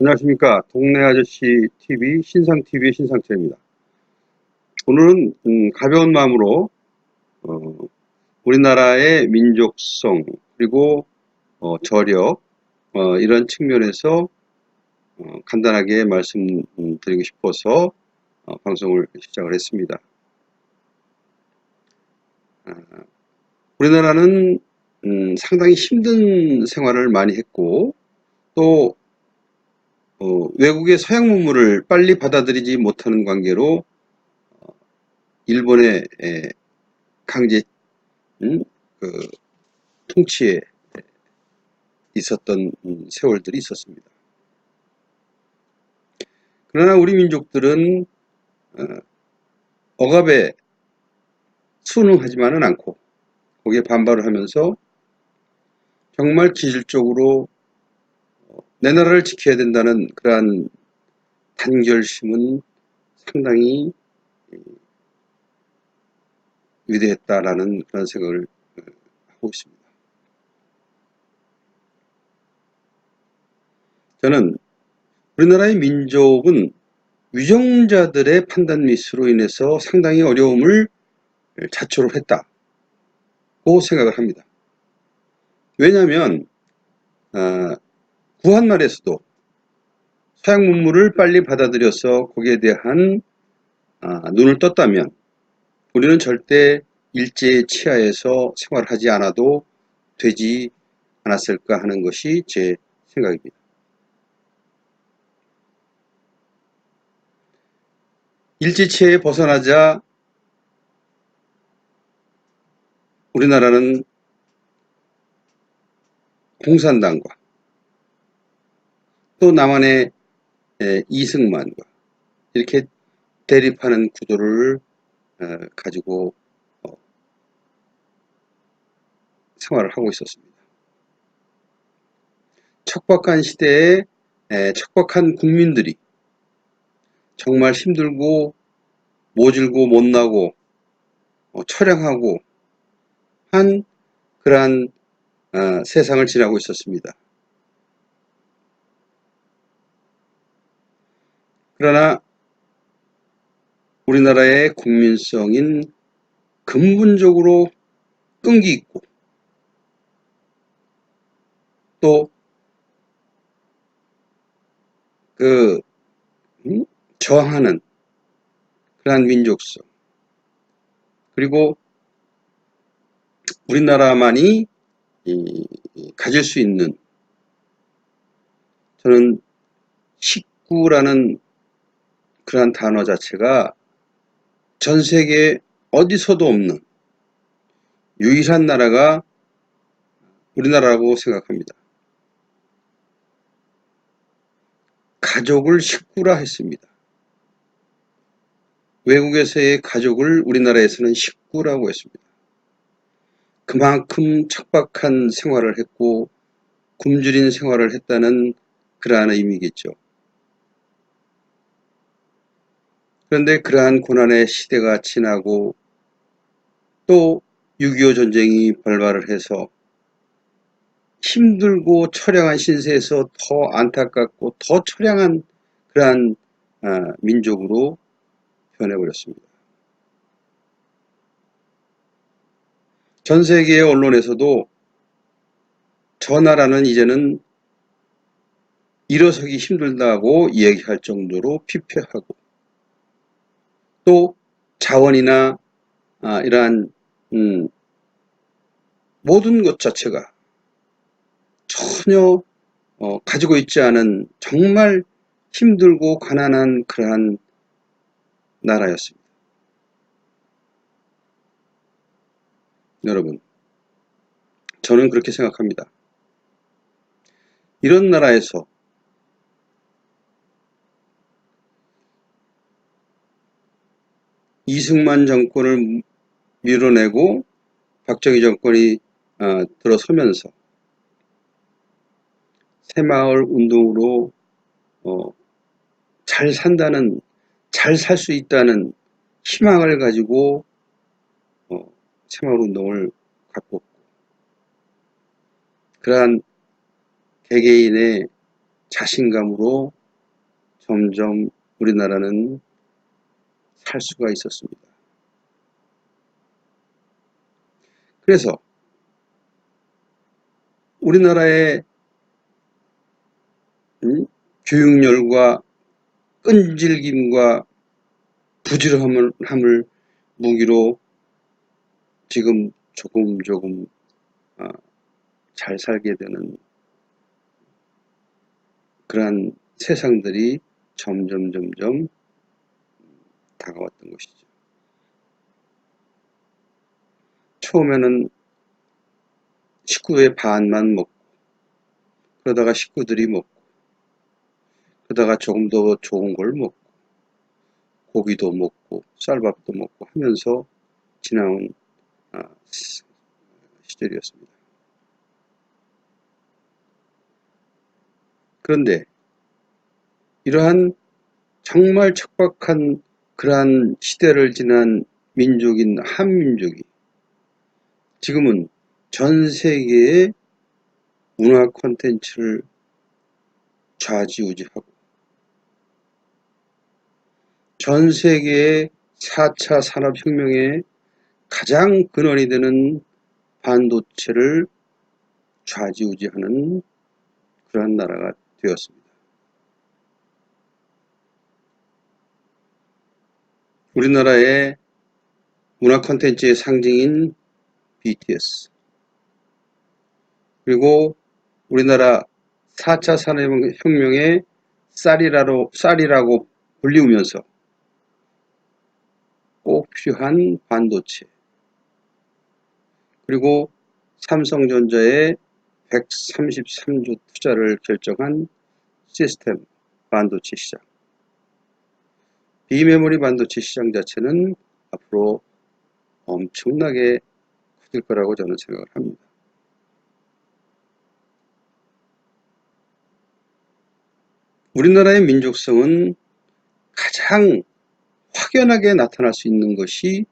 안녕하십니까. 동네 아저씨 TV, 신상 TV의 신상철입니다. 오늘은 가벼운 마음으로 우리나라의 민족성 그리고 저력 이런 측면에서 간단하게 말씀드리고 싶어서 방송을 시작을 했습니다. 우리나라는 상당히 힘든 생활을 많이 했고 또 외국의 서양 문물을 빨리 받아들이지 못하는 관계로 일본의 강제 그 통치에 있었던 세월들이 있었습니다. 그러나 우리 민족들은 억압에 순응하지만은 않고 거기에 반발을 하면서 정말 기질적으로 내 나라를 지켜야 된다는 그러한 단결심은 상당히 위대했다라는 그런 생각을 하고 있습니다. 저는 우리나라의 민족은 위정자들의 판단 미스로 인해서 상당히 어려움을 자초를 했다고 생각을 합니다. 왜냐하면 구한말에서도 서양 문물을 빨리 받아들여서 거기에 대한 눈을 떴다면 우리는 절대 일제의 치하에서 생활하지 않아도 되지 않았을까 하는 것이 제 생각입니다. 일제 치하에 벗어나자 우리나라는 공산당과 또 남한의 이승만과 이렇게 대립하는 구도를 가지고 생활을 하고 있었습니다. 척박한 시대에 척박한 국민들이 정말 힘들고 모질고 못나고 처량하고 한 그러한 세상을 지나고 있었습니다. 그러나 우리나라의 국민성인 근본적으로 끈기 있고 또 저항하는 그러한 민족성 그리고 우리나라만이 가질 수 있는 저는 식구라는 그러한 단어 자체가 전 세계 어디서도 없는 유일한 나라가 우리나라라고 생각합니다. 가족을 식구라 했습니다. 외국에서의 가족을 우리나라에서는 식구라고 했습니다. 그만큼 척박한 생활을 했고 굶주린 생활을 했다는 그러한 의미겠죠. 그런데 그러한 고난의 시대가 지나고 또 6.25 전쟁이 발발을 해서 힘들고 처량한 신세에서 더 안타깝고 더 처량한 그러한 민족으로 변해버렸습니다. 전 세계의 언론에서도 저 나라는 이제는 일어서기 힘들다고 이야기할 정도로 피폐하고 또 자원이나 이러한 모든 것 자체가 전혀 가지고 있지 않은 정말 힘들고 가난한 그러한 나라였습니다. 여러분, 저는 그렇게 생각합니다. 이런 나라에서 이승만 정권을 밀어내고 박정희 정권이 들어서면서 새마을 운동으로 잘 산다는, 잘 살 수 있다는 희망을 가지고 새마을 운동을 갖고 그러한 개개인의 자신감으로 점점 우리나라는 살 수가 있었습니다. 그래서 우리나라의 교육열과 끈질김과 부지런함을 무기로 지금 조금 잘 살게 되는 그러한 세상들이 점점 다가왔던 것이죠. 처음에는 식구의 반만 먹고, 그러다가 식구들이 먹고, 그러다가 조금 더 좋은 걸 먹고, 고기도 먹고 쌀밥도 먹고 하면서 지나온 시절이었습니다. 그런데 이러한 정말 척박한 그러한 시대를 지난 민족인 한민족이 지금은 전 세계의 문화 콘텐츠를 좌지우지하고 전 세계의 4차 산업혁명의 가장 근원이 되는 반도체를 좌지우지하는 그러한 나라가 되었습니다. 우리나라의 문화 콘텐츠의 상징인 BTS, 그리고 우리나라 4차 산업혁명의 쌀이라고 불리우면서 꼭 필요한 반도체, 그리고 삼성전자의 133조 투자를 결정한 시스템 반도체 시장, 비메모리 반도체 시장 자체는 앞으로 엄청나게 커질 거라고 저는 생각을 합니다. 우리나라의 민족성은 가장 확연하게 나타날 수 있는 것이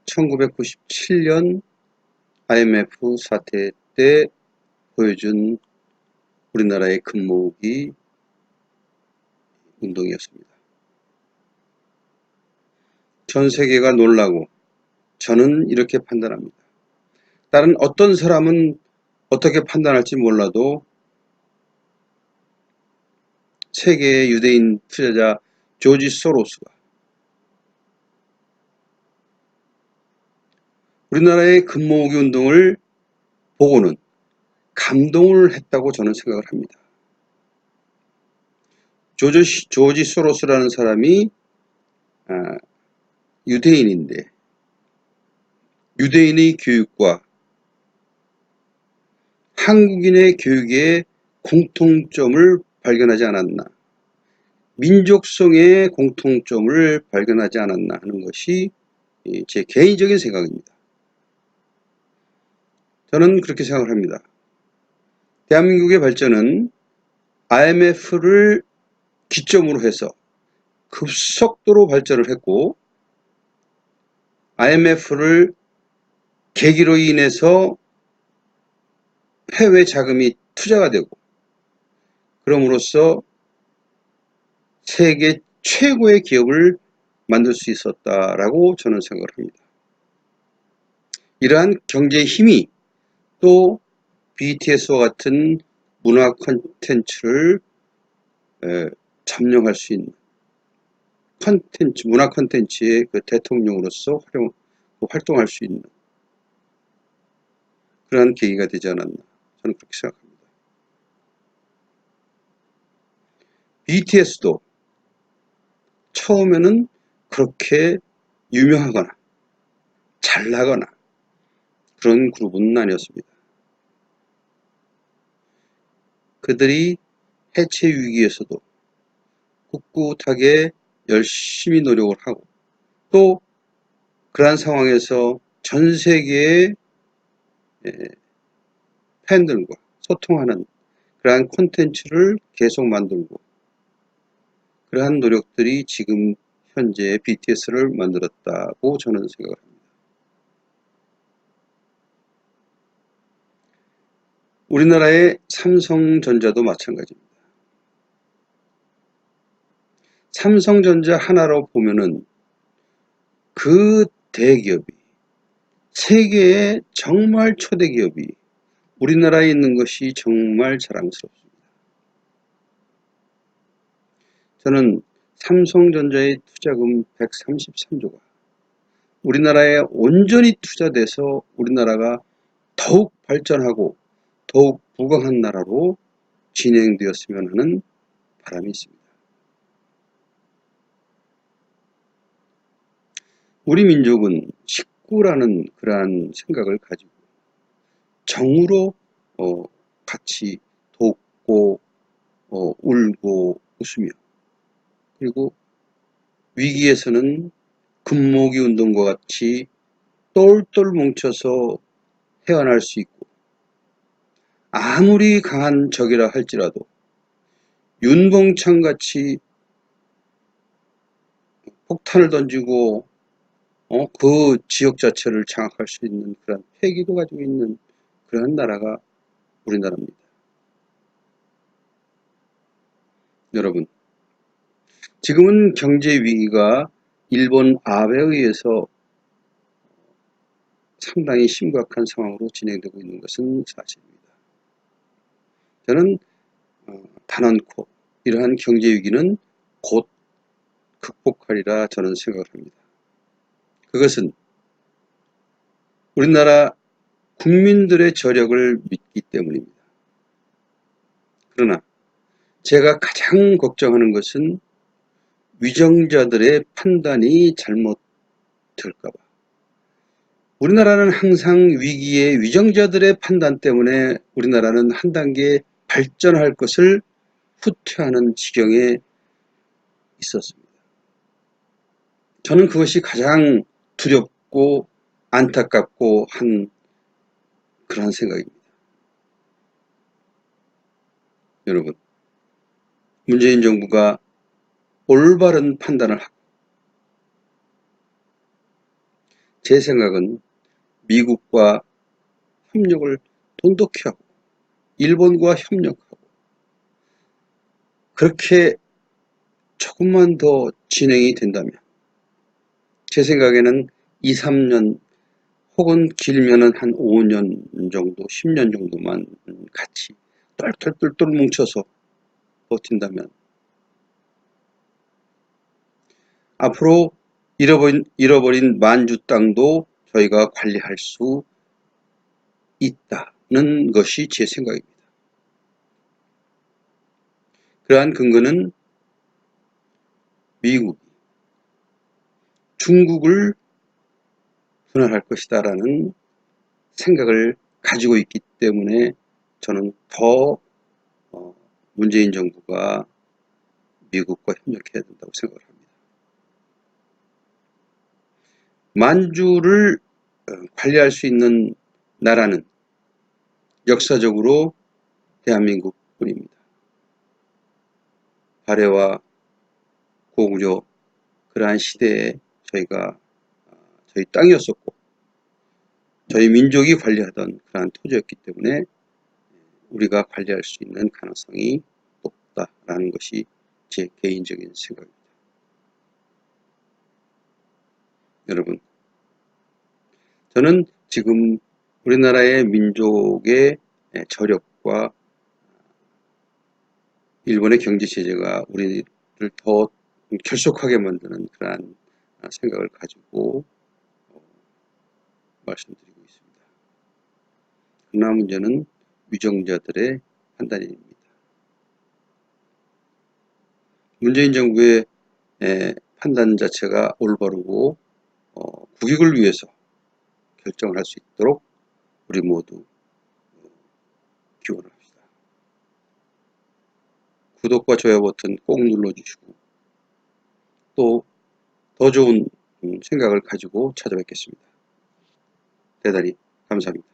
1997년 IMF 사태 때 보여준 우리나라의 금모으기 운동이었습니다. 전 세계가 놀라고 저는 이렇게 판단합니다. 다른 어떤 사람은 어떻게 판단할지 몰라도 세계의 유대인 투자자 조지 소로스가 우리나라의 금모으기 운동을 보고는 감동을 했다고 저는 생각을 합니다. 조지 소로스라는 사람이 유대인인데 유대인의 교육과 한국인의 교육의 공통점을 발견하지 않았나, 민족성의 공통점을 발견하지 않았나 하는 것이 제 개인적인 생각입니다. 저는 그렇게 생각을 합니다. 대한민국의 발전은 IMF를 기점으로 해서 급속도로 발전을 했고, IMF를 계기로 인해서 해외 자금이 투자가 되고, 그럼으로써 세계 최고의 기업을 만들 수 있었다라고 저는 생각을 합니다. 이러한 경제의 힘이 또 BTS와 같은 문화 콘텐츠를 점령할 수 있는 문화 콘텐츠의 그 대통령으로서 활동할 수 있는 그러한 계기가 되지 않았나, 저는 그렇게 생각합니다. BTS도 처음에는 그렇게 유명하거나 잘나거나 그런 그룹은 아니었습니다. 그들이 해체 위기에서도 꿋꿋하게 열심히 노력을 하고, 또 그러한 상황에서 전 세계의 팬들과 소통하는 그러한 콘텐츠를 계속 만들고, 그러한 노력들이 지금 현재 BTS를 만들었다고 저는 생각을 합니다. 우리나라의 삼성전자도 마찬가지입니다. 삼성전자 하나로 보면은 그 대기업이 세계의 정말 초대 기업이 우리나라에 있는 것이 정말 자랑스럽습니다. 저는 삼성전자의 투자금 133조가 우리나라에 온전히 투자돼서 우리나라가 더욱 발전하고 더욱 부강한 나라로 진행되었으면 하는 바람이 있습니다. 우리 민족은 식구라는 그러한 생각을 가지고 정으로 같이 돕고 울고 웃으며, 그리고 위기에서는 금모기 운동과 같이 똘똘 뭉쳐서 헤어날 수 있고, 아무리 강한 적이라 할지라도 윤봉창 같이 폭탄을 던지고 그 지역 자체를 장악할 수 있는 그런 패기도 가지고 있는 그런 나라가 우리나라입니다. 여러분, 지금은 경제 위기가 일본 아베에 의해서 상당히 심각한 상황으로 진행되고 있는 것은 사실입니다. 저는 단언코 이러한 경제 위기는 곧 극복하리라 저는 생각을 합니다. 그것은 우리나라 국민들의 저력을 믿기 때문입니다. 그러나 제가 가장 걱정하는 것은 위정자들의 판단이 잘못될까봐. 우리나라는 항상 위기에 위정자들의 판단 때문에 우리나라는 한 단계 발전할 것을 후퇴하는 지경에 있었습니다. 저는 그것이 가장 두렵고 안타깝고 한 그런 생각입니다. 여러분, 문재인 정부가 올바른 판단을 하고, 제 생각은 미국과 협력을 돈독히 하고 일본과 협력하고 그렇게 조금만 더 진행이 된다면, 제 생각에는 2, 3년 혹은 길면은 한 5년 정도, 10년 정도만 같이 똘똘똘똘 뭉쳐서 버틴다면 앞으로 잃어버린 만주 땅도 저희가 관리할 수 있다는 것이 제 생각입니다. 그러한 근거는 미국이 중국을 분할할 것이다라는 생각을 가지고 있기 때문에 저는 더 문재인 정부가 미국과 협력해야 된다고 생각을 합니다. 만주를 관리할 수 있는 나라는 역사적으로 대한민국뿐입니다. 발해와 고구려 그러한 시대에 저희 땅이었었고 저희 민족이 관리하던 그러한 토지였기 때문에 우리가 관리할 수 있는 가능성이 높다라는 것이 제 개인적인 생각입니다. 여러분, 저는 지금 우리나라의 민족의 저력과 일본의 경제 제재가 우리를 더 결속하게 만드는 그러한 생각을 가지고 말씀드리고 있습니다. 그러나 문제는 위정자들의 판단입니다. 문재인 정부의 판단 자체가 올바르고 국익을 위해서 결정을 할 수 있도록 우리 모두 기원합시다. 구독과 좋아요 버튼 꼭 눌러주시고 또 더 좋은 생각을 가지고 찾아뵙겠습니다. 대단히 감사합니다.